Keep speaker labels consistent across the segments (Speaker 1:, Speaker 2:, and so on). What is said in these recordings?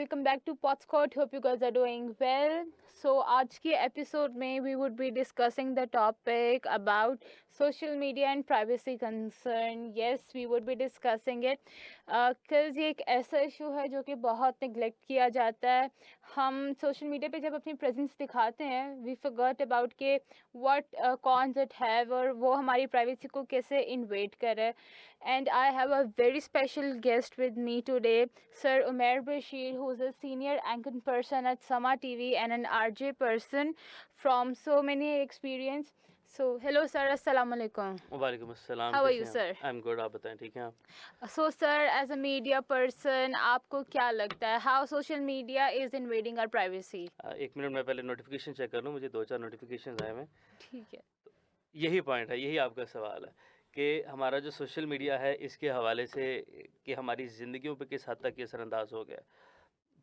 Speaker 1: welcome back to Podscott. Hope you guys are doing well. So आज के episode में we would be discussing the topic about social media and privacy concern. Yes, we would be discussing it because ये एक ऐसा issue है जो कि बहुत नेग्लेक्ट किया जाता है. हम सोशल मीडिया पे जब अपनी प्रेजेंस दिखाते हैं we forgot about के what cons it have और वो हमारी प्राइवेसी को कैसे इन्वेड करे. And I have a very special guest with me today, Sir Umair Bashir, who is a senior anchor person at Sama TV and an RJ person from so many experience. So, hello sir, assalamu alaikum.
Speaker 2: वालेकुम अस्सलाम.
Speaker 1: How are
Speaker 2: कैसे
Speaker 1: you,
Speaker 2: हैं
Speaker 1: sir?
Speaker 2: आप? I'm good. आप बताएं, ठीक हैं आप?
Speaker 1: So, sir, as a media person, आपको क्या लगता है how social media is invading our privacy?
Speaker 2: एक मिनट में पहले नोटिफिकेशन चेक कर लूँ. मुझे 2-4 नोटिफिकेशन आए हुए हैं.
Speaker 1: ठीक है.
Speaker 2: यही पॉइंट है, यही आपका सवाल है कि हमारा जो सोशल मीडिया है इसके हवाले से कि हमारी ज़िंदगियों पे किस हद तक ये असरअंदाज हो गया.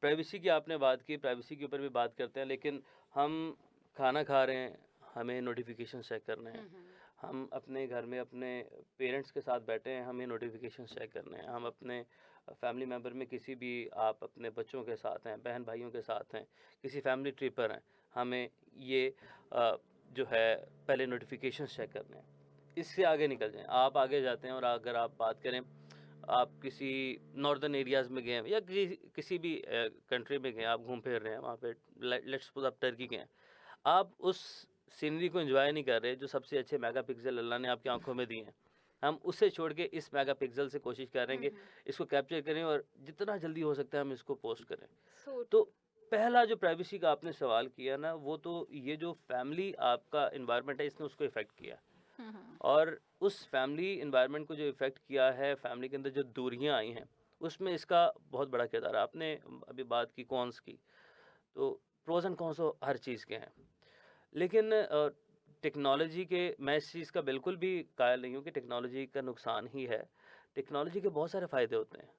Speaker 2: प्राइवेसी की आपने बात की, प्राइवेसी के ऊपर भी बात करते हैं, लेकिन हम खाना खा रहे हैं, हमें नोटिफिकेशन चेक करने हैं. हम अपने घर में अपने पेरेंट्स के साथ बैठे हैं, हमें नोटिफिकेशन चेक करने हैं. हम अपने फैमिली मेम्बर में किसी भी, आप अपने बच्चों के साथ हैं, बहन भाइयों के साथ हैं, किसी फैमिली ट्रिप पर हैं, हमें ये जो है पहले नोटिफिकेशन चेक करने हैं. इससे आगे निकल जाएं, आप आगे जाते हैं और अगर आप बात करें, आप किसी नॉर्दर्न एरियाज़ में गए हैं या किसी भी कंट्री में गए, आप घूम फिर रहे हैं वहाँ पे, लेट्स सपोज आप टर्की गए हैं, आप उस सीनरी को एंजॉय नहीं कर रहे जो सबसे अच्छे मेगापिक्सल अल्लाह ने आपकी आंखों में दिए हैं. हम उससे छोड़ के इस मेगापिक्सल से कोशिश कर रहे हैं कि इसको कैप्चर करें और जितना जल्दी हो सकता है हम इसको पोस्ट करें. तो पहला जो प्राइवेसी का आपने सवाल किया ना, वो तो ये जो फैमिली आपका इन्वायरमेंट है इसने उसको इफ़ेक्ट किया. और उस फैमिली इन्वायरमेंट को जो इफ़ेक्ट किया है, फैमिली के अंदर जो दूरियां आई हैं, उसमें इसका बहुत बड़ा किरदार है. आपने अभी बात की कॉन्स की, तो प्रोज एंड कॉन्स तो हर चीज़ के हैं, लेकिन टेक्नोलॉजी के, मैं इस चीज़ का बिल्कुल भी कायल नहीं हूँ कि टेक्नोलॉजी का नुकसान ही है. टेक्नोलॉजी के बहुत सारे फ़ायदे होते हैं,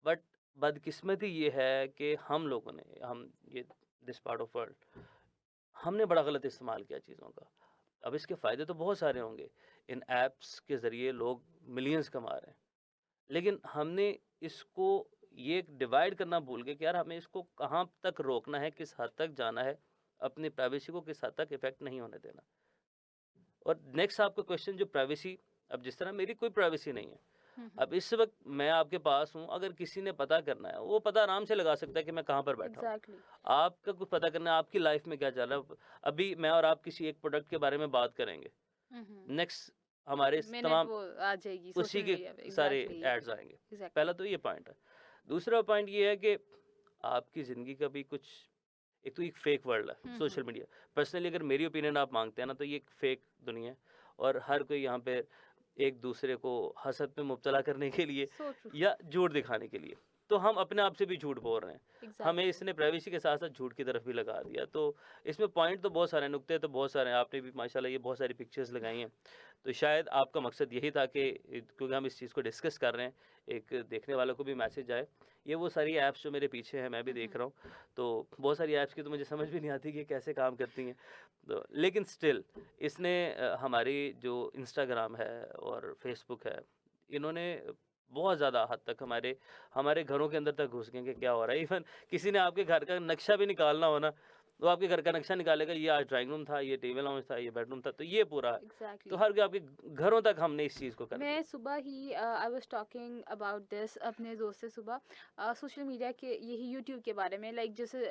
Speaker 2: बट बदकिस्मती ये है कि हम लोगों ने, हम ये दिस पार्ट ऑफ वर्ल्ड, हमने बड़ा गलत इस्तेमाल किया चीज़ों का. अब इसके फ़ायदे तो बहुत सारे होंगे, इन ऐप्स के ज़रिए लोग मिलियंस कमा रहे हैं, लेकिन हमने इसको ये डिवाइड करना भूल गए कि यार हमें इसको कहाँ तक रोकना है, किस हद तक जाना है, अपनी प्राइवेसी को किस हद तक इफ़ेक्ट नहीं होने देना. और नेक्स्ट आपका क्वेश्चन जो प्राइवेसी, अब जिस तरह मेरी कोई प्राइवेसी नहीं है, अब इस वक्त मैं आपके पास हूँ, अगर किसी ने पता करना है वो पता आराम से लगा सकता है कि मैं कहाँ पर बैठा हूँ.
Speaker 1: Exactly.
Speaker 2: आपका कुछ पता करना है आपकी लाइफ में क्या चल रहा है. अभी मैं और आप किसी एक प्रोडक्ट के बारे में बात करेंगे, नेक्स्ट हमारे
Speaker 1: मिनट
Speaker 2: तमाम
Speaker 1: वो आ जाएगी
Speaker 2: उसी
Speaker 1: सोशल
Speaker 2: के
Speaker 1: मीडिया पे.
Speaker 2: सारे
Speaker 1: Exactly.
Speaker 2: एड्स आएंगे.
Speaker 1: Exactly.
Speaker 2: पहला तो ये पॉइंट है. दूसरा पॉइंट ये है कि आपकी ज़िंदगी का भी कुछ, एक तो एक फेक वर्ल्ड है सोशल मीडिया. पर्सनली अगर मेरी ओपिनियन आप मांगते हैं ना, तो ये एक फेक दुनिया है और हर कोई यहाँ पे एक दूसरे को हसद में मुब्तला करने के लिए
Speaker 1: So true.
Speaker 2: या झूठ दिखाने के लिए, तो हम अपने आप से भी झूठ बोल रहे हैं.
Speaker 1: Exactly.
Speaker 2: हमें इसने प्राइवेसी के साथ साथ झूठ की तरफ भी लगा दिया. तो इसमें पॉइंट तो बहुत सारे, नुक्ते तो बहुत सारे हैं. आपने भी माशाल्लाह ये बहुत सारी पिक्चर्स लगाई हैं, तो शायद आपका मकसद यही था कि क्योंकि हम इस चीज़ को डिस्कस कर रहे हैं, एक देखने वालों को भी मैसेज आए. ये वो सारी ऐप्स जो मेरे पीछे हैं, मैं भी देख रहा हूँ, तो बहुत सारी ऐप्स की तो मुझे समझ भी नहीं आती कि कैसे काम करती हैं. तो लेकिन स्टिल इसने हमारी जो इंस्टाग्राम है और फेसबुक है, इन्होंने बहुत ज़्यादा हद तक हमारे घरों के अंदर तक घुस गए कि क्या हो रहा है. इवन किसी ने आपके घर का नक्शा भी निकालना हो ना, तो आपके घर का नक्शा निकालेगा, ये आज ड्राइंग रूम था, ये टेबल लाउंज था, ये बेडरूम था, तो ये पूरा है.
Speaker 1: Exactly.
Speaker 2: तो हर कोई आपके घरों तक हमने इस चीज़ को कर दिया.
Speaker 1: मैं सुबह ही I was talking about this अपने दोस्त से सुबह सोशल मीडिया के यही यूट्यूब के बारे में लाइक जैसे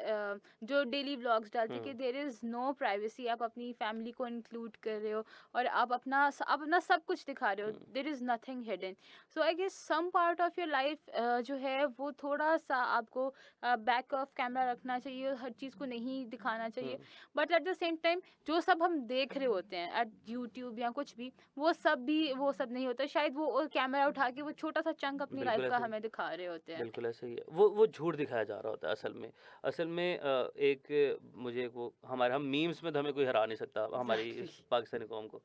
Speaker 1: जो डेली व्लॉग्स डालते कि देयर इज़ नो प्राइवेसी. आप अपनी फैमिली को इंक्लूड कर रहे हो और आप अपना सब कुछ दिखा रहे हो. There is nothing hidden. So I guess some part of your life जो है वो थोड़ा सा आपको बैक ऑफ कैमरा रखना चाहिए, हर चीज़ को नहीं दिखाना चाहिए. But at the same time जो सब हम देख रहे होते हैं एट यूट्यूब या कुछ भी, वो सब नहीं होता. शायद वो कैमरा उठा के वो छोटा सा चंक अपनी
Speaker 2: बिल्कुल
Speaker 1: लाइफ का
Speaker 2: ऐसे ही.
Speaker 1: हमें दिखा रहे होते हैं.
Speaker 2: बिल्कुल ऐसे ही है. वो झूठ दिखाया जा रहा होता है असल में मुझे वो हम मीम्स में तो हमें कोई हरा नहीं सकता हमारी इस
Speaker 1: Exactly.
Speaker 2: पाकिस्तानी कौम को.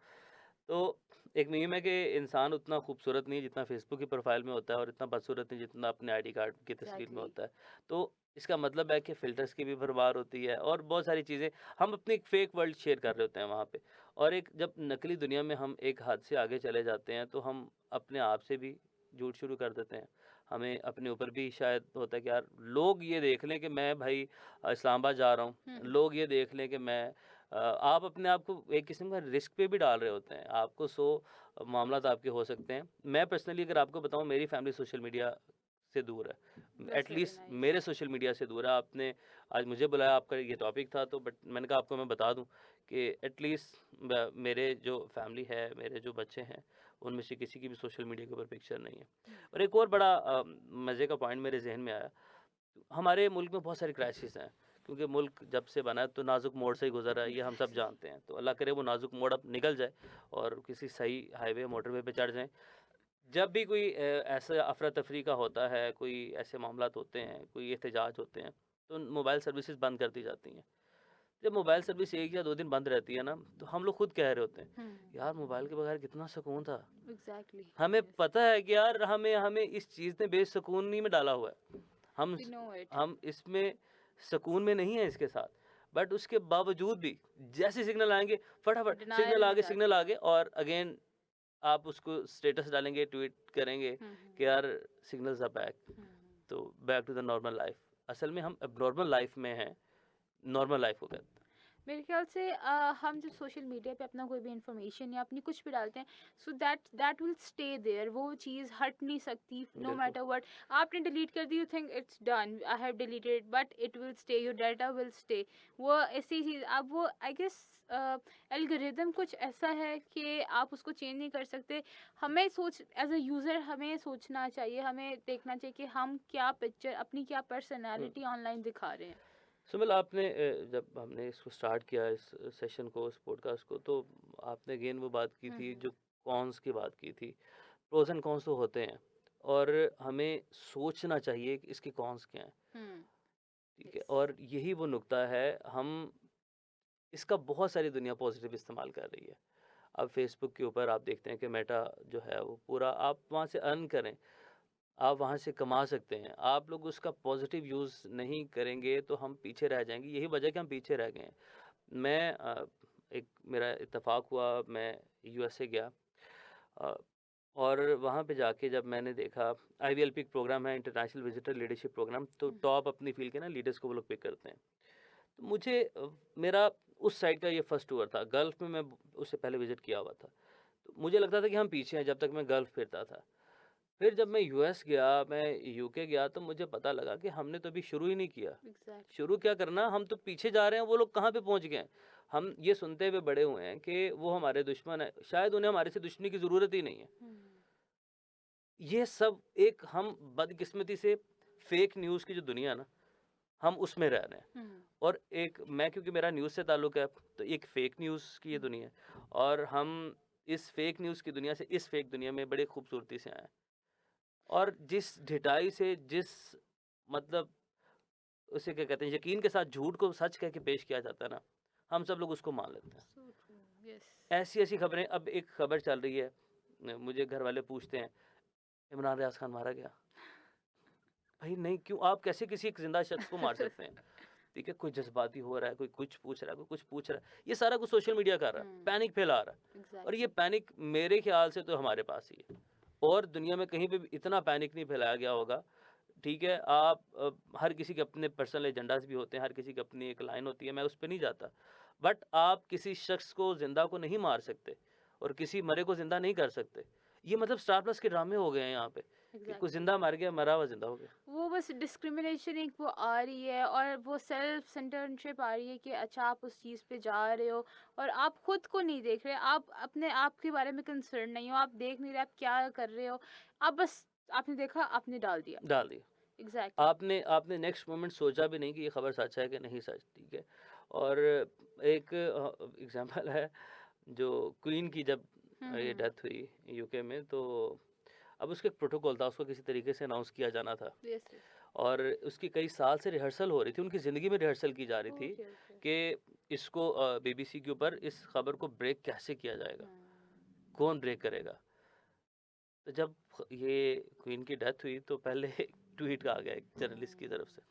Speaker 2: तो एक मीम है कि इंसान उतना खूबसूरत नहीं है जितना फेसबुक की प्रोफाइल में होता है, और इतना बदसूरत नहीं जितना अपने आईडी कार्ड की तस्वीर में
Speaker 1: Exactly.
Speaker 2: होता है. तो इसका मतलब है कि फ़िल्टर्स की भी भरमार होती है और बहुत सारी चीज़ें, हम अपनी एक फ़ेक वर्ल्ड शेयर कर रहे होते हैं वहाँ पे. और एक जब नकली दुनिया में हम एक हद से आगे चले जाते हैं, तो हम अपने आप से भी झूठ शुरू कर देते हैं, हमें अपने ऊपर भी शायद होता है कि यार लोग ये देख लें कि मैं भाई इस्लामाबाद जा रहा हूँ, लोग ये देख लें कि मैं आप अपने आप को एक किस्म का रिस्क पे भी डाल रहे होते हैं। आपको 100 मामलात आपके हो सकते हैं। मैं पर्सनली अगर आपको बताऊँ, मेरी फैमिली सोशल मीडिया से दूर है,
Speaker 1: दैट्स रियली
Speaker 2: एटलीस्ट
Speaker 1: नाइस।
Speaker 2: मेरे सोशल मीडिया से दूर है। आपने आज मुझे बुलाया, आपका ये टॉपिक था, तो बट मैंने कहा आपको मैं बता दूं कि एटलीस्ट मेरे जो फैमिली है, मेरे जो बच्चे हैं, उनमें से किसी की भी सोशल मीडिया के ऊपर पिक्चर नहीं है। और एक और बड़ा मज़े का पॉइंट मेरे जहन में आया, हमारे मुल्क में बहुत सारे क्राइसिस हैं, क्योंकि मुल्क जब से बना है तो नाजुक मोड़ से ही गुजरा है, ये हम सब जानते हैं। तो अल्लाह करे वो नाजुक मोड़ अब निकल जाए और किसी सही हाईवे मोटरवे पे चढ़ जाएं। जब भी कोई ऐसा अफरा तफरी का होता है, कोई ऐसे मामलात होते हैं, कोई एहतजाज होते हैं, तो मोबाइल सर्विसेज बंद कर दी जाती हैं। जब मोबाइल सर्विस 1 या 2 दिन बंद रहती है ना, तो हम लोग खुद कह रहे होते हैं, यार मोबाइल के बगैर कितना सुकून था।
Speaker 1: एग्जैक्टली।
Speaker 2: हमें पता है कि यार हमें हमें इस चीज़ ने बेसुकूनी में डाला हुआ है।
Speaker 1: We know it.
Speaker 2: हम इसमें सुकून में नहीं है इसके साथ, बट उसके बावजूद भी जैसे सिग्नल आएँगे, फटाफट
Speaker 1: डिनायल
Speaker 2: सिग्नल
Speaker 1: में
Speaker 2: आगे,
Speaker 1: जाते
Speaker 2: सिग्नल
Speaker 1: हैं।
Speaker 2: आगे, और अगेन आप उसको स्टेटस डालेंगे, ट्वीट करेंगे कि यार सिग्नल्स आर बैक, तो back to the normal life. असल में हम एबनॉर्मल लाइफ में हैं, नॉर्मल लाइफ को कहते हैं।
Speaker 1: मेरे ख्याल से हम जब सोशल मीडिया पे अपना कोई भी इंफॉर्मेशन या अपनी कुछ भी डालते हैं, so that will stay there, वो चीज़ हट नहीं सकती नो
Speaker 2: बिल्कुल।
Speaker 1: Matter what. आपने डिलीट कर दी, you think it's done, I have deleted, but it will stay, your data will stay. वो ऐसी चीज़, अब वो आई गेस एल्गोरिदम कुछ ऐसा है कि आप उसको चेंज नहीं कर सकते। हमें सोच एज अ यूज़र हमें सोचना चाहिए, हमें देखना चाहिए कि हम क्या पिक्चर, अपनी क्या पर्सनैलिटी ऑनलाइन दिखा रहे हैं।
Speaker 2: सुमिल, आपने जब हमने इसको स्टार्ट किया, इस सेशन को, इस पॉडकास्ट को, तो आपने अगेन वो बात की थी, जो कॉन्स की बात की थी। प्रोज एंड कॉन्स तो होते हैं, और हमें सोचना चाहिए कि इसके कॉन्स क्या हैं, ठीक है।
Speaker 1: Yes.
Speaker 2: और यही वो नुक्ता है, हम इसका बहुत सारी दुनिया पॉजिटिव इस्तेमाल कर रही है। अब फेसबुक के ऊपर आप देखते हैं कि मेटा जो है वो पूरा, आप वहाँ से अर्न करें, आप वहाँ से कमा सकते हैं। आप लोग उसका पॉजिटिव यूज़ नहीं करेंगे तो हम पीछे रह जाएंगे। यही वजह है कि हम पीछे रह गए हैं। मैं एक मेरा इत्तेफाक हुआ, मैं यूएसए गया, अ, और वहाँ पे जाके जब मैंने देखा, आईवीएलपी एक प्रोग्राम है, इंटरनेशनल विजिटर लीडरशिप प्रोग्राम, तो टॉप अपनी फील्ड के ना लीडर्स को वो लोग पिक करते हैं। तो मुझे मेरा उस साइड का ये फर्स्ट टूर था। गल्फ़ में मैं उससे पहले विज़िट किया हुआ था। तो मुझे लगता था कि हम पीछे हैं, जब तक मैं गल्फ़ फिरता था। फिर जब मैं यूएस गया, मैं यूके गया, तो मुझे पता लगा कि हमने तो अभी शुरू ही नहीं किया।
Speaker 1: Exactly.
Speaker 2: शुरू क्या करना, हम तो पीछे जा रहे हैं, वो लोग कहाँ पे पहुँच गए हैं। हम ये सुनते हुए बड़े हुए हैं कि वो हमारे दुश्मन हैं, शायद उन्हें हमारे से दुश्मनी की ज़रूरत ही नहीं है। ये सब एक, हम बदकिस्मती से फेक न्यूज़ की जो दुनिया है ना, हम उसमें रह रहे हैं। और एक मैं, क्योंकि मेरा न्यूज़ से ताल्लुक़ है, तो एक फ़ेक न्यूज़ की ये दुनिया है, और हम इस फ़ेक न्यूज़ की दुनिया से इस फ़ेक दुनिया में बड़ी खूबसूरती से आए हैं। और जिस ढिठाई से, जिस मतलब उसे क्या कहते हैं, यकीन के साथ झूठ को सच कह के पेश किया जाता है ना, हम सब लोग उसको मान लेते हैं।
Speaker 1: So true. Yes.
Speaker 2: ऐसी-ऐसी खबरें, अब एक खबर चल रही है, मुझे घर वाले पूछते हैं, इमरान रियाज़ खान मारा गया। भाई नहीं, क्यों, आप कैसे किसी एक ज़िंदा शख्स को मार सकते हैं? ठीक है, कोई जज़्बाती हो रहा है, कोई कुछ पूछ रहा है, कोई कुछ पूछ रहा है। ये सारा कुछ सोशल मीडिया कर रहा है, पैनिक फैला रहा है। और ये
Speaker 1: Exactly.
Speaker 2: पैनिक मेरे ख़्याल से तो हमारे पास ही है, और दुनिया में कहीं पे भी इतना पैनिक नहीं फैलाया गया होगा। ठीक है, आप हर किसी के अपने पर्सनल एजेंडाज़ भी होते हैं, हर किसी की अपनी एक लाइन होती है, मैं उस पे नहीं जाता। बट आप किसी शख्स को, ज़िंदा को नहीं मार सकते, और किसी मरे को ज़िंदा नहीं कर सकते। ये मतलब स्टार प्लस के ड्रामे हो गए हैं यहाँ पे, कि कोई
Speaker 1: Exactly.
Speaker 2: ज़िंदा मर गया, मरा हुआ ज़िंदा हो गया।
Speaker 1: वो बस डिस्क्रिमिनेशन एक वो आ रही है, और वो सेल्फ सेंटरशिप आ रही है कि अच्छा आप उस चीज़ पे जा रहे हो और आप खुद को नहीं देख रहे, आप अपने आप के बारे में कंसर्न नहीं हो, आप देख नहीं रहे आप क्या कर रहे हो, आप बस आपने देखा आपने डाल दिया।
Speaker 2: डाल दिया।
Speaker 1: एग्जैक्टली।
Speaker 2: आपने आपने नेक्स्ट मोमेंट सोचा भी नहीं कि ये खबर सच है कि नहीं सच, ठीक है। और एक एग्जांपल है, जो क्वीन की जब ये डेथ हुई यूके में, तो अब उसका एक प्रोटोकॉल था, उसको किसी तरीके से अनाउंस किया जाना था,
Speaker 1: यस यस।
Speaker 2: और उसकी कई साल से रिहर्सल हो रही थी, उनकी ज़िंदगी में रिहर्सल की जा रही थी
Speaker 1: ओके ओके।
Speaker 2: कि इसको बीबीसी के ऊपर इस खबर को ब्रेक कैसे किया जाएगा, कौन ब्रेक करेगा। तो जब ये क्वीन की डेथ हुई, तो पहले एक ट्वीट आ गया एक जर्नलिस्ट की तरफ से,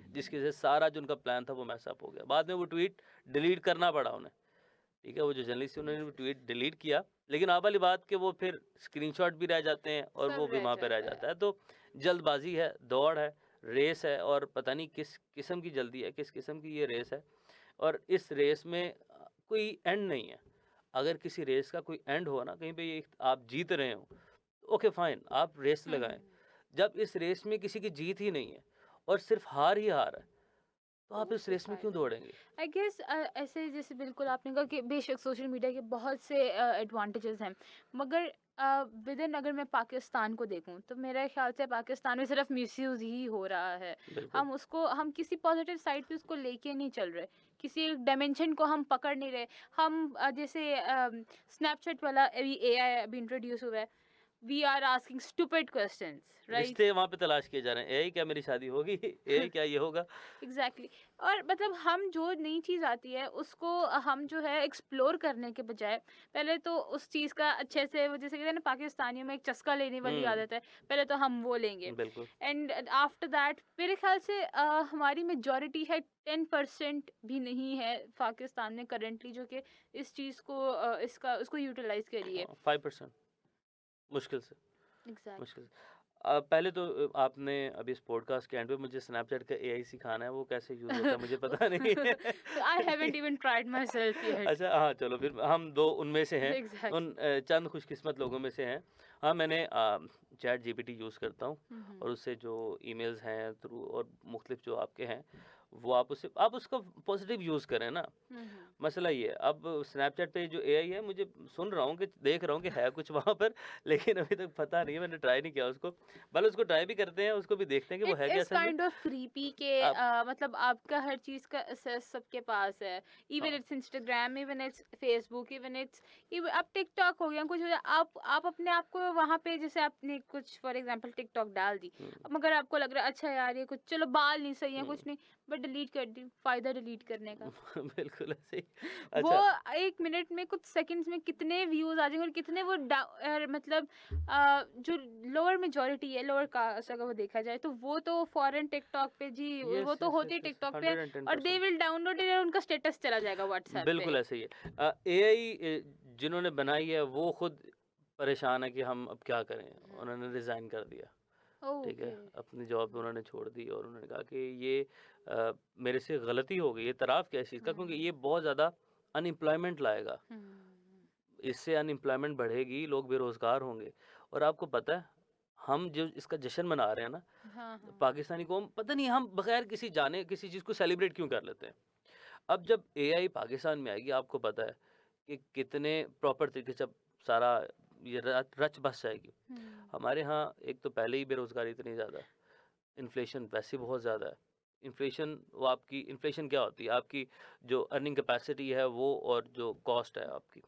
Speaker 2: जिसकी वजह से सारा जो उनका प्लान था वो मैसअप हो गया। बाद में वो ट्वीट डिलीट करना पड़ा उन्हें, ठीक है, वो जो जर्नलिस्ट थे उन्होंने ट्वीट डिलीट किया, लेकिन आप वाली बात कि वो फिर स्क्रीनशॉट भी रह जाते हैं और
Speaker 1: सब
Speaker 2: वो भी
Speaker 1: रह
Speaker 2: वहाँ पे रह
Speaker 1: जाता
Speaker 2: जाता
Speaker 1: है।
Speaker 2: है। तो जल्दबाजी है, दौड़ है, रेस है और पता नहीं किस किस्म की जल्दी है, किस किस्म की ये रेस है और इस रेस में कोई एंड नहीं है। अगर किसी रेस का कोई एंड हो ना, कहीं पे ये आप जीत रहे हो, ओके फाइन, आप रेस लगाएँ। जब इस रेस में किसी की जीत ही नहीं है और सिर्फ़ हार ही हार है, तो आप
Speaker 1: तो
Speaker 2: इस
Speaker 1: फिर
Speaker 2: रेस में क्यों
Speaker 1: फ़ायदा नहीं।
Speaker 2: दौड़ेंगे?
Speaker 1: आई गेस ऐसे जैसे बिल्कुल आपने कहा कि बेशक सोशल मीडिया के बहुत से एडवांटेजेस हैं, मगर विदिन अगर मैं पाकिस्तान को देखूं तो मेरे ख्याल से पाकिस्तान में सिर्फ मिसयूज़ ही हो रहा है।
Speaker 2: बिल्कुल।
Speaker 1: हम किसी पॉजिटिव साइड पे उसको लेके नहीं चल रहे, किसी एक डायमेंशन को हम पकड़ नहीं रहे। हम जैसे स्नैपचैट वाला अभी एआई अभी इंट्रोड्यूस हुआ है, we are asking stupid questions, right?
Speaker 2: रिश्ते वहाँ पे तलाश किए जा रहे हैं, यही क्या मेरी शादी होगी? यही क्या ये होगा?
Speaker 1: एग्जैक्टली और मतलब हम जो नई चीज़ आती है उसको हम जो है एक्सप्लोर करने के बजाय पहले तो उस चीज़ का अच्छे से वो जैसे कहते हैं ना पाकिस्तानियों में एक चस्का लेने वाली
Speaker 2: हुँ,
Speaker 1: आदत है, पहले तो हम वो लेंगे
Speaker 2: बिल्कुल।
Speaker 1: एंड आफ्टर दैट मेरे ख्याल से हमारी मेजॉरिटी है 10% भी नहीं है पाकिस्तान में करेंटली जो कि इस चीज़ को इसका उसको यूटिलाइज करिए।
Speaker 2: हाँ, 5% मुश्किल से, मुश्किल
Speaker 1: एग्जैक्टली।
Speaker 2: से। पहले तो आपने अभी इस पॉडकास्ट के एंड पे मुझे स्नैपचैट का एआई सिखाना है, वो कैसे यूज़ होता है मुझे पता नहीं है।
Speaker 1: I haven't even tried my self yet.
Speaker 2: अच्छा हाँ, चलो फिर हम 2 उनमें से हैं, उन
Speaker 1: एग्जैक्टली।
Speaker 2: चंद खुशकिस्मत लोगों में से हैं। हाँ, मैंने चैट जीपीटी यूज़ करता हूँ और उससे जो ईमेल्स हैं थ्रू और मुख्तलिफ जो आपके हैं, वो आप उसका पॉज़िटिव यूज़ करें ना। मसला ये है, अब स्नैपचैट पे जो एआई है मुझे सुन रहा हूँ कि देख रहा हूँ कि है कुछ वहाँ पर, लेकिन अभी तक पता नहीं है, मैंने ट्राई नहीं किया उसको। भले उसको ट्राई भी करते हैं, उसको भी देखते हैं कि वो
Speaker 1: इट
Speaker 2: है क्या
Speaker 1: इज
Speaker 2: असल में।
Speaker 1: काइंड ऑफ क्रीपी के
Speaker 2: आप
Speaker 1: मतलब आपका हर चीज का एक्सेस सबके पास है। इवन
Speaker 2: हाँ,
Speaker 1: it's Instagram, even it's Facebook, even it's अब टिकटॉक हो गया कुछ हो गया, आप अपने आप को वहां पे जैसे आपने कुछ फॉर एग्जांपल टिकटॉक डाल दी,
Speaker 2: हुँ,
Speaker 1: अब मगर आपको लग रहा है अच्छा यार ये कुछ चलो बाल नहीं सही है
Speaker 2: हुँ।
Speaker 1: कुछ नहीं, बट डिलीट कर दी, फायदा डिलीट करने का।
Speaker 2: बिल्कुल ऐसे ही।
Speaker 1: वो
Speaker 2: अच्छा
Speaker 1: 1 मिनट में कुछ सेकंड्स में कितने व्यूज़ आ जाएँगे और कितने वो मतलब जो लोअर मेजॉरिटी है, लोअर कास्ट अगर वो देखा जाए तो वो तो फॉरेन टिकटॉक पे जी वो
Speaker 2: यस,
Speaker 1: तो
Speaker 2: यस,
Speaker 1: होते
Speaker 2: यस,
Speaker 1: ही
Speaker 2: यस,
Speaker 1: टिकटॉक पे है और दे
Speaker 2: 110%।
Speaker 1: विल डाउनलोड इट और उनका स्टेटस चला जाएगा व्हाट्सएप
Speaker 2: बिल्कुल
Speaker 1: पे।
Speaker 2: ऐसे ही है। एआई जिन्होंने बनाई है वो खुद परेशान है कि हम अब क्या करें? उन्होंने रिज़ाइन कर दिया, ठीक है?
Speaker 1: ओके।
Speaker 2: अपनी जॉब उन्होंने छोड़ दी और उन्होंने कहा कि ये मेरे से गलती हो गई है, इतराफ़ क्या है इस चीज़ का? क्योंकि ये बहुत ज़्यादा अनएम्प्लॉयमेंट लाएगा।
Speaker 1: हुँ।
Speaker 2: इससे अनएम्प्लॉयमेंट बढ़ेगी, लोग बेरोज़गार होंगे और आपको पता है, हम जो इसका जश्न मना रहे हैं ना,
Speaker 1: हाँ, हाँ।
Speaker 2: पाकिस्तानी कौम पता नहीं हम बगैर किसी जाने किसी चीज़ को सेलिब्रेट क्यों कर लेते हैं। अब जब एआई पाकिस्तान में आएगी आपको पता है कि कितने प्रॉपर तरीके से अब सारा ये रच बस जाएगी।
Speaker 1: हुँ।
Speaker 2: हमारे यहाँ एक तो पहले ही बेरोज़गारी इतनी ज़्यादा है, इन्फ्लेशन वैसे ही बहुत ज़्यादा है। इन्फ्लेशन क्या होती है? आपकी जो अर्निंग कैपेसिटी है वो और जो कॉस्ट है आपकी,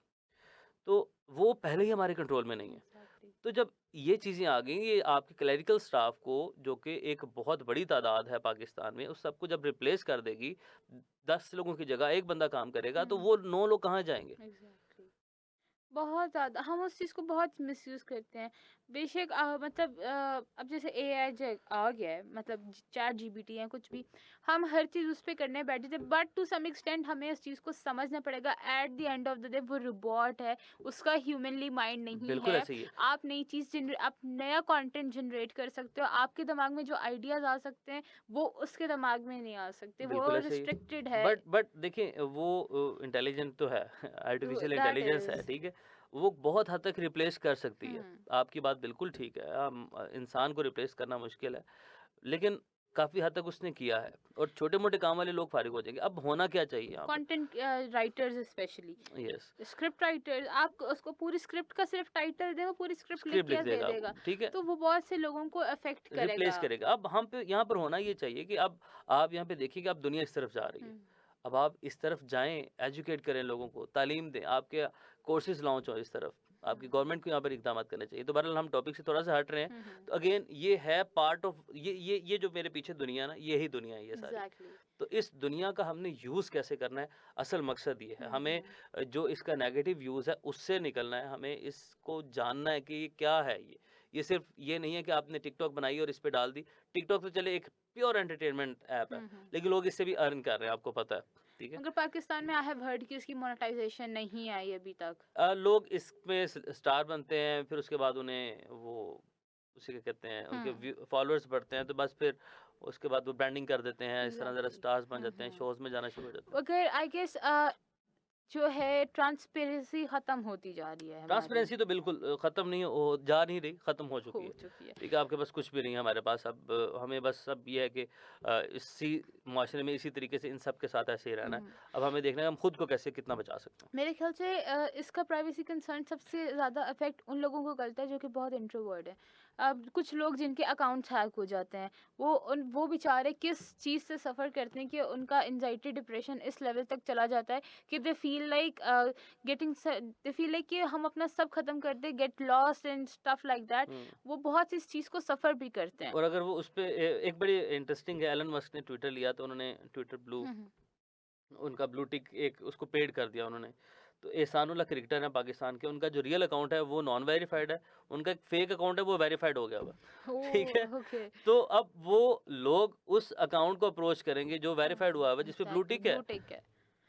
Speaker 2: तो वो पहले ही हमारे कंट्रोल में नहीं है।
Speaker 1: एग्ज़ैक्टली।
Speaker 2: तो जब ये चीज़ें आ गई, ये आपके क्लेरिकल स्टाफ को जो कि एक बहुत बड़ी तादाद है पाकिस्तान में, उस सबको जब रिप्लेस कर देगी, 10 लोगों की जगह 1 बंदा काम करेगा, तो वो 9 लोग कहाँ जाएँगे?
Speaker 1: एग्ज़ैक्टली। बहुत ज़्यादा हम उस चीज़ को बहुत मिसयूज़ करते हैं। बेशक मतलब अब जैसे एआई जो आ गया है मतलब चैट जीपीटी है कुछ भी, हम हर चीज़ उस पे करने बैठे थे बट टू सम एक्सटेंट हमें उस चीज़ को समझना पड़ेगा at the end of the day वो रोबोट है, उसका ह्यूमनली माइंड नहीं
Speaker 2: बिल्कुल
Speaker 1: है।
Speaker 2: ऐसे ही है।
Speaker 1: आप नई चीज़ आप नया कंटेंट जनरेट कर सकते हो, आपके दिमाग में जो आइडियाज़ आ सकते हैं वो उसके दिमाग में नहीं आ सकते, वो
Speaker 2: बिल्कुल ऐसे ही
Speaker 1: रिस्ट्रिक्टेड है।
Speaker 2: बट देखिए वो इंटेलिजेंट तो है आर्टिफिशियल
Speaker 1: दैट
Speaker 2: इंटेलिजेंस है,
Speaker 1: इज़।
Speaker 2: ठीक है? वो बहुत हद तक रिप्लेस कर सकती है।
Speaker 1: हुँ।
Speaker 2: आपकी बात बिल्कुल ठीक है। इंसान को रिप्लेस करना मुश्किल है, लेकिन काफ़ी हद तक उसने किया है और छोटे-मोटे काम वाले लोग फारिग हो जाएँगे। अब होना क्या चाहिए यहाँ पे?
Speaker 1: Content writers specially
Speaker 2: yes,
Speaker 1: script writer, आप उसको पूरी स्क्रिप्ट का सिर्फ टाइटल दे वो पूरी स्क्रिप्ट लिख
Speaker 2: स्क्रिप्ट लिख
Speaker 1: के दे
Speaker 2: देगा वो,
Speaker 1: देगा,
Speaker 2: ठीक है?
Speaker 1: तो वो बहुत से लोगों को अफेक्ट
Speaker 2: रिप्लेस
Speaker 1: करेगा।
Speaker 2: करेगा। अब हम पे यहाँ पर होना ये चाहिए कि अब आप यहाँ पे देखिए कि अब दुनिया इस तरफ जा रही है।
Speaker 1: हम्म।
Speaker 2: अब आप इस तरफ जाएँ, एजुकेट करें लोगों को, तालीम दें, आपके कोर्सेज़ लॉन्च हों इस तरफ। आपकी गवर्नमेंट को यहाँ पर इक़दामात करने चाहिए। तो बहरहाल हम टॉपिक से थोड़ा-सा हट रहे हैं। तो अगेन ये है पार्ट ऑफ ये जो मेरे पीछे दुनिया है ना, यही दुनिया है ये सारी।
Speaker 1: एग्जैक्टली।
Speaker 2: तो इस दुनिया का हमने यूज़ कैसे करना है, असल मकसद ये है। हमें जो इसका नेगेटिव यूज़ है, उससे निकलना है। हमें इसको जानना है कि ये क्या है ये। ये सिर्फ़ ये नहीं है कि आपने टिकटॉक बनाई और इस पे डाल दी। टिकटॉक तो चले एक प्योर एंटरटेनमेंट ऐप है, लेकिन लोग इससे भी अर्न कर रहे हैं, आपको पता है। ठीक है।
Speaker 1: मगर पाकिस्तान में आई हैव हर्ड कि इसकी मोनेटाइजेशन नहीं आई अभी तक।
Speaker 2: लोग इसमें स्टार बनते हैं, फिर उसके बाद उन्हें वो उसे क्या कहते हैं, उनके फॉलोअर्स बढ़ते हैं, तो बस फिर उसके बाद वो ब्रांडिंग कर देते हैं, इस तरह ज़रा
Speaker 1: एग्जैक्टली।
Speaker 2: स्टार्स बन जाते हैं, शोज़ में जाना शुरू हो जाते हैं।
Speaker 1: मगर आई गेस जो है ट्रांसपेरेंसी खत्म होती जा रही है हमारी।
Speaker 2: ट्रांसपेरेंसी तो बिल्कुल ख़त्म नहीं हो जा नहीं रही, ख़त्म हो
Speaker 1: हो
Speaker 2: चुकी है।
Speaker 1: चुकी है।
Speaker 2: ठीक है, आपके पास कुछ भी नहीं है हमारे पास अब। हमें बस अब ये है कि इसी मुआशरे में इसी तरीके से इन सब के साथ ऐसे ही रहना है। अब हमें देखना है हम खुद को कैसे कितना बचा सकते हैं।
Speaker 1: मेरे ख्याल से इसका प्राइवेसी कंसर्न सबसे ज़्यादा अफेक्ट उन लोगों को करता है जो कि बहुत इंट्रोवर्ट है। अब कुछ लोग जिनके अकाउंट्स हैक हो जाते हैं, वो बेचारे किस चीज़ से सफ़र करते हैं कि उनका एंजाइटी डिप्रेशन इस लेवल तक चला जाता है कि दे फील लाइक कि हम अपना सब खत्म कर दें, get lost and stuff like that.
Speaker 2: हुँ।
Speaker 1: वो बहुत इस चीज़ को सफ़र भी करते हैं।
Speaker 2: और अगर वो उसपे एक बड़ी इंटरेस्टिंग है, एलन मस्क ने ट्विटर लिया तो उन्होंने ट्विटर ब्लू,
Speaker 1: हम्म।
Speaker 2: उनका ब्लू टिक एक उसको पेड कर दिया उन्होंने। तो एहसानुल्लाह क्रिकेटर हैं पाकिस्तान के, उनका जो रियल अकाउंट है वो नॉन वेरिफाइड है, उनका एक फेक अकाउंट है वो वेरिफाइड हो गया हुआ है। ठीक है?
Speaker 1: Oh okay.
Speaker 2: तो अब वो लोग उस अकाउंट को अप्रोच करेंगे जो वेरिफाइड हुआ हुआ है, जिस पे ब्लू
Speaker 1: एग्जैक्टली,
Speaker 2: टिक है।
Speaker 1: ब्लू टिक है।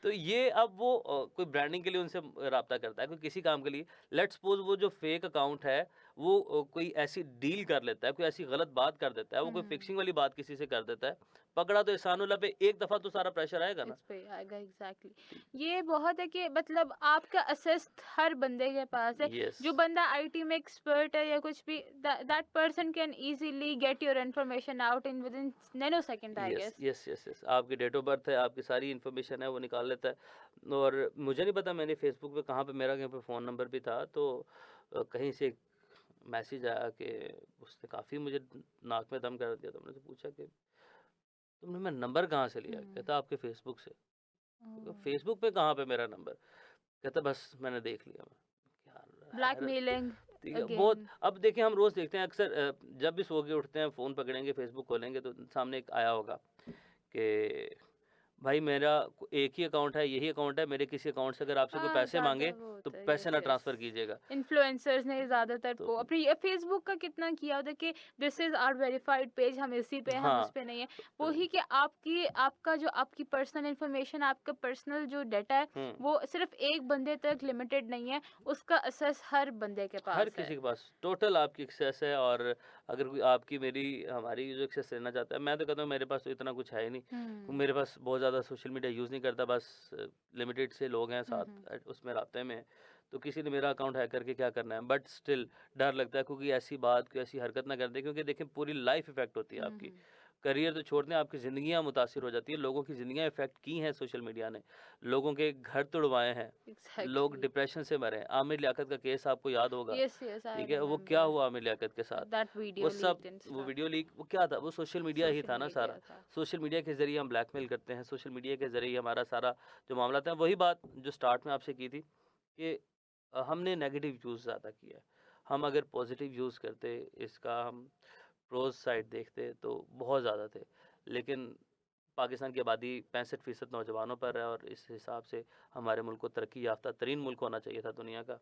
Speaker 2: तो ये अब वो कोई ब्रांडिंग के लिए उनसे राब्ता करता है, कोई किसी काम के लिए। लेट्स सपोज़ वो जो फेक अकाउंट है, वो कोई ऐसी डील कर लेता है, कोई ऐसी गलत बात कर देता है, वो कोई फिक्सिंग वाली बात किसी से कर देता है, पकड़ा तो एहसानुल्लाह पे एक दफ़ा तो सारा प्रेशर आएगा ना।
Speaker 1: इस पे आएगा एग्जैक्टली। ये बहुत है कि मतलब आपका असेस हर बंदे के पास है।
Speaker 2: यस।
Speaker 1: जो बंदा आईटी में एक्सपर्ट है या कुछ भी, that person can easily get your information out in within nano second I
Speaker 2: yes,
Speaker 1: guess.
Speaker 2: Yes, yes, yes. आपकी डेट ऑफ बर्थ है, आपकी सारी इन्फॉर्मेशन है, वो निकाल लेता है। और मुझे नहीं पता मैंने फेसबुक पे कहाँ पे, मेरा कहीं पे फ़ोन नंबर भी था, तो कहीं से एक मैसेज आया कि उसने काफ़ी मुझे नाक में दम कर दिया। तो मैंने उससे पूछा कि तुमने मेरा नंबर कहाँ से लिया? कहता आपके फेसबुक से। तो फेसबुक पे कहाँ पे मेरा नंबर? कहता बस मैंने देख लिया। मैं क्या हैरत।
Speaker 1: ब्लैकमेलिंग
Speaker 2: ठीक है, बहुत।
Speaker 1: अगेन।
Speaker 2: अब देखिए हम रोज़ देखते हैं अक्सर, जब भी सो के उठते हैं, फ़ोन पकड़ेंगे, फेसबुक खोलेंगे तो सामने एक आया होगा कि भाई मेरा एक ही अकाउंट है, यही अकाउंट है, मेरे किसी अकाउंट से अगर आपसे कोई
Speaker 1: हाँ,
Speaker 2: पैसे
Speaker 1: ज़्यादा
Speaker 2: माँगे
Speaker 1: वो
Speaker 2: तो
Speaker 1: होता है,
Speaker 2: पैसे
Speaker 1: यस
Speaker 2: ना
Speaker 1: यस।
Speaker 2: ट्रांसफ़र कीजिएगा।
Speaker 1: इन्फ्लुएंसर्स ने ज़्यादातर
Speaker 2: तो
Speaker 1: अपनी फेसबुक का कितना किया होता है कि this is our verified page, हम इसी पे हैं, हम उस
Speaker 2: हाँ,
Speaker 1: पे नहीं है।
Speaker 2: तो
Speaker 1: वही कि आपकी पर्सनल इन्फॉर्मेशन, आपका पर्सनल जो डाटा है,
Speaker 2: हुँ।
Speaker 1: वो सिर्फ एक बंदे तक लिमिटेड नहीं है, उसका एक्सेस हर बंदे के
Speaker 2: हर
Speaker 1: पास है।
Speaker 2: किसी के पास टोटल आपकी एक्सेस है। और अगर कोई आपकी मेरी हमारी जो एक्सेस लेना चाहता है, मैं तो कहता हूँ मेरे पास तो इतना कुछ है ही नहीं। तो
Speaker 1: हुँ।
Speaker 2: मेरे पास बहुत ज़्यादा सोशल मीडिया यूज़ नहीं करता, बस लिमिटेड से लोग हैं
Speaker 1: हुँ,
Speaker 2: साथ,
Speaker 1: हुँ।
Speaker 2: उसमें राब्ते में हैं। तो किसी ने मेरा अकाउंट हैक करके क्या करना है, बट स्टिल डर लगता है, क्योंकि ऐसी बात, कोई ऐसी हरकत ना कर दे, क्योंकि देखिए पूरी लाइफ इफ़ेक्ट होती है
Speaker 1: हुँ,
Speaker 2: आपकी।
Speaker 1: हुँ।
Speaker 2: करियर तो छोड़ दें, आपकी ज़िंदगियाँ मुतासिर हो जाती है, लोगों की ज़िंदगियाँ इफ़ेक्ट की हैं सोशल मीडिया ने, लोगों के घर तुड़वाए हैं, लोग
Speaker 1: एग्ज़ैक्टली।
Speaker 2: डिप्रेशन से मरे हैं। आमिर लियाकत का केस आपको याद होगा।
Speaker 1: यस, यस, आई
Speaker 2: ठीक है, वो क्या
Speaker 1: रिमेंबर
Speaker 2: हुआ आमिर लियाकत के साथ?
Speaker 1: दैट
Speaker 2: वो
Speaker 1: वीडियो
Speaker 2: सब,
Speaker 1: लीक्ड एंड
Speaker 2: वो
Speaker 1: स्टफ।
Speaker 2: वीडियो लीक, वो क्या था? वो सोशल मीडिया ही
Speaker 1: सोशल
Speaker 2: था ना सारा।
Speaker 1: मीडिया था।
Speaker 2: सोशल मीडिया के ज़रिए हम ब्लैकमेल करते हैं, सोशल मीडिया के ज़रिए हमारा सारा जो मामला था, वही बात जो स्टार्ट में आपसे की थी कि हमने नेगेटिव यूज़ ज़्यादा किया है। हम अगर पॉज़िटिव यूज़ करते, इसका हम प्रोज़ साइड देखते तो बहुत ज़्यादा थे। लेकिन पाकिस्तान की आबादी 65% नौजवानों पर है, और इस हिसाब से हमारे मुल्क को तरक्की याफ़्ता तरीन मुल्क होना चाहिए था दुनिया का।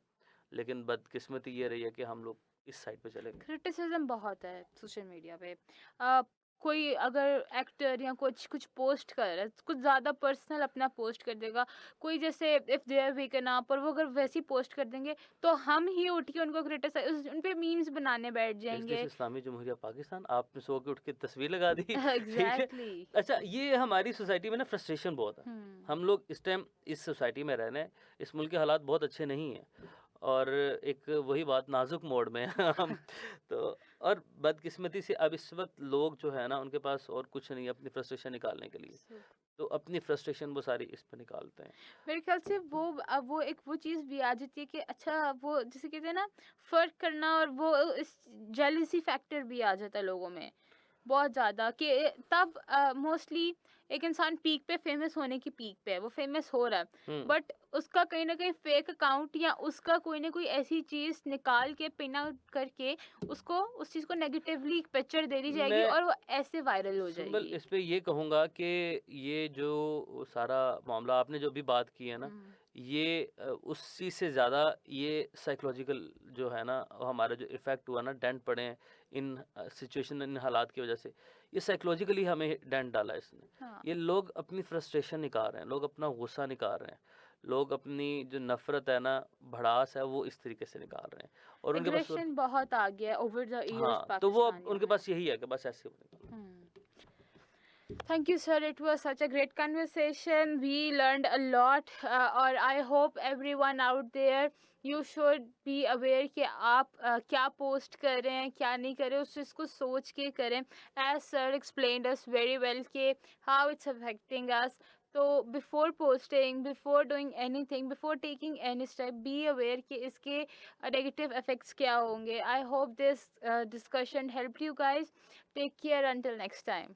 Speaker 2: लेकिन बदकिस्मती ये रही है कि हम लोग इस साइड पे चले गए।
Speaker 1: क्रिटिसिज्म बहुत है सोशल मीडिया पे। अ, कोई अगर एक्टर या कुछ कुछ पोस्ट कर रहा है, कुछ ज़्यादा पर्सनल अपना पोस्ट कर देगा, कोई जैसे if they are weaken up, और वो अगर वैसी पोस्ट कर देंगे, तो हम ही उठ के उनको क्रिटिसाइज, उन पे मीम्स बनाने बैठ
Speaker 2: इज़ दिस
Speaker 1: जाएंगे।
Speaker 2: इस्लामी जमहूरिया पाकिस्तान? आपने सो के उठ के तस्वीर लगा दी। ठीक है?
Speaker 1: एग्जैक्टली।
Speaker 2: अच्छा, ये हमारी सोसाइटी में ना फ्रस्ट्रेशन बहुत है।
Speaker 1: हम्म।
Speaker 2: हम लोग इस टाइम इस सोसाइटी में रह रहे हैं, इस मुल्क के हालात बहुत अच्छे नहीं हैं, और एक वही बात नाज़ुक मोड़ में हैं हम। तो और बदकिस्मती से अब इस वक़्त लोग जो है ना, उनके पास और कुछ नहीं है अपनी फ्रस्ट्रेशन निकालने के लिए। तो अपनी फ्रस्ट्रेशन वो सारी इस पे निकालते हैं।
Speaker 1: मेरे ख्याल से वो एक वो चीज़ भी आ जाती है कि अच्छा, वो जिसे कहते हैं ना, फ़र्क करना, और वो इस जेलसी फैक्टर भी आ जाता है लोगों में बहुत ज़्यादा कि तब मोस्टली एक इंसान पीक पे, फेमस होने की पीक पे है, वो फेमस हो रहा है,
Speaker 2: हुँ।
Speaker 1: बट उसका कहीं ना कहीं फेक अकाउंट या उसका कोई ना कोई ऐसी चीज़ निकाल के पिन आउट करके उसको उस चीज़ को नेगेटिवली पिक्चर दे दी जाएगी,
Speaker 2: मैं
Speaker 1: और वो ऐसे वायरल हो
Speaker 2: सिंबल
Speaker 1: जाएगी।
Speaker 2: इस पे ये कहूँगा कि ये जो सारा मामला आपने जो भी बात की है ना,
Speaker 1: हम्म।
Speaker 2: ये उस चीज़ से ज़्यादा ये साइकोलॉजिकल जो है ना, हमारा जो इफ़ेक्ट हुआ ना, डेंट पड़े हैं इन सिचुएशन, इन हालात की वजह से। ये साइकोलॉजिकली हमें डेंट डाला है इसने।
Speaker 1: हाँ,
Speaker 2: ये लोग अपनी फ्रस्ट्रेशन निकाल रहे हैं, लोग अपना गुस्सा निकाल रहे हैं, लोग अपनी जो नफ़रत है ना, भड़ास है, वो इस तरीके से निकाल रहे हैं और उनके पास और
Speaker 1: एग्रेशन बहुत आ गया ओवर द इयर्स
Speaker 2: हाँ, तो वो अब
Speaker 1: पाकिस्तानियों
Speaker 2: उनके
Speaker 1: में।
Speaker 2: पास यही है कि बस ऐसे बनेगा।
Speaker 1: Thank you, sir. It was such a great conversation. We learned a lot, और I hope everyone out there you should be aware कि आप क्या पोस्ट कर रहे हैं, क्या नहीं कर रहे, उस चीज़ को सोच के करें. As sir explained us very well कि how it's affecting us. तो before posting, before doing anything, before taking any step, be aware कि इसके नेगेटिव इफेक्ट्स क्या होंगे. I hope this discussion help you guys. Take care until next time.